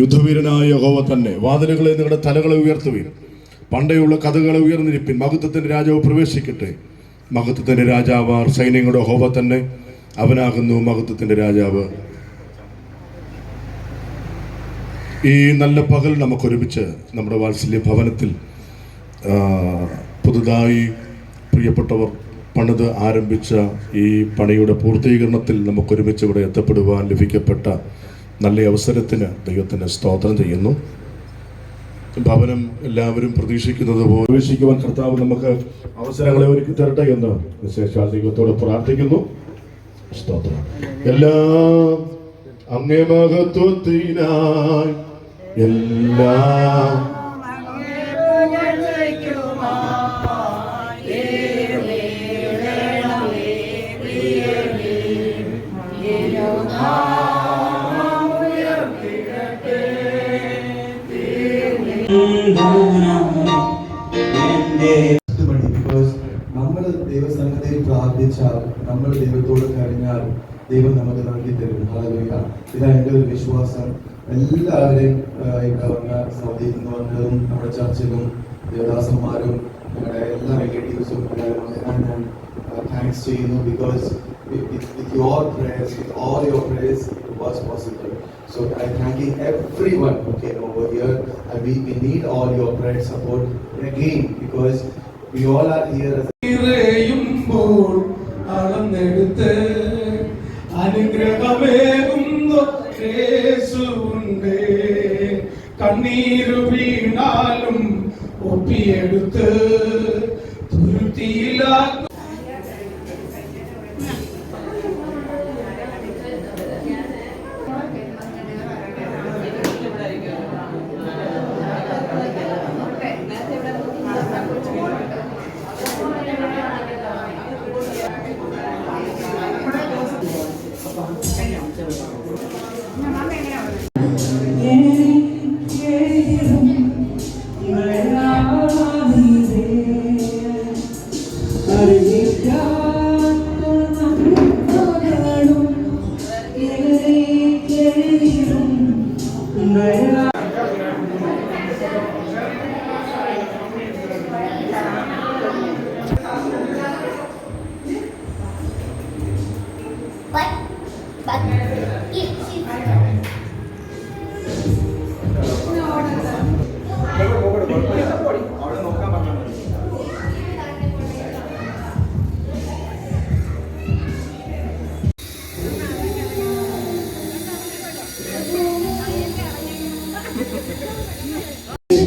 യുദ്ധവീരനായ യഹോവ തന്നെ. വാതിലുകളെ നിങ്ങളുടെ തലകളെ ഉയർത്തുവീൻ, പണ്ടയുള്ള കഥകളെ ഉയർന്നിരിപ്പിൻ. മഹത്വത്തിന്റെ രാജാവ് പ്രവേശിക്കട്ടെ. മഹത്വത്തിന്റെ രാജാവാർ സൈന്യങ്ങളുടെ യഹോവ തന്നെ, അവനാകുന്നു മഹത്വത്തിന്റെ രാജാവ്. ഈ നല്ല പകൽ നമുക്കൊരുമിച്ച് നമ്മുടെ വാത്സല്യ ഭവനത്തിൽ പുതുതായി പ്രിയപ്പെട്ടവർ പണിത് ആരംഭിച്ച ഈ പണിയുടെ പൂർത്തീകരണത്തിൽ നമുക്കൊരുമിച്ച് ഇവിടെ എത്തപ്പെടുവാൻ ലഭിക്കപ്പെട്ട നല്ല അവസരത്തിന് ദൈവത്തിന് സ്തോത്രം ചെയ്യുന്നു. ഭവനം എല്ലാവരും പ്രതീക്ഷിക്കുന്നത് പോലെ പ്രവേശിക്കുവാൻ കർത്താവ് നമുക്ക് അവസരങ്ങളെ ഒരുക്കി തരട്ടെ എന്ന് വിശേഷാൽ ദൈവത്തോട് പ്രാർത്ഥിക്കുന്നു. സ്തോത്രം. എല്ലാം അങ്ങേ മഹത്വത്തിനായി, എല്ലാം നമ്മൾ ദൈവസന്നിധിയിൽ പ്രാർത്ഥിച്ചാൽ, നമ്മൾ ദൈവത്തോട് കഴിഞ്ഞാൽ ദൈവം നമുക്ക് നൽകി തരും. ഹല്ലേലൂയ. ഇതാണ് എൻ്റെ ഒരു വിശ്വാസം. എല്ലാവരെയും ഇവിടെ വന്ന സൗദിയിൽ നിന്ന് വന്നതും നമ്മുടെ ചർച്ചിലും ദേവദാസന്മാരും ഞങ്ങളുടെ എല്ലാ റിലേറ്റീവ്സും ഞാൻ താങ്ക്സ് ചെയ്യുന്നു. Because with your prayers, with all your prayers, it was possible. So I'm thanking everyone who came over here. We need all your prayer support again, because we all are here as ഇറയുമ്പോൾ അളന്നെടുത്ത് അനുഗ്രഹമേകുന്നു യേശുവുണ്ട്. കണ്ണീരു വീണാലും ഒപ്പിയെടുത്ത് തുരുത്തിയിലാക്കും.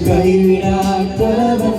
കൈവിടാത്തവൻ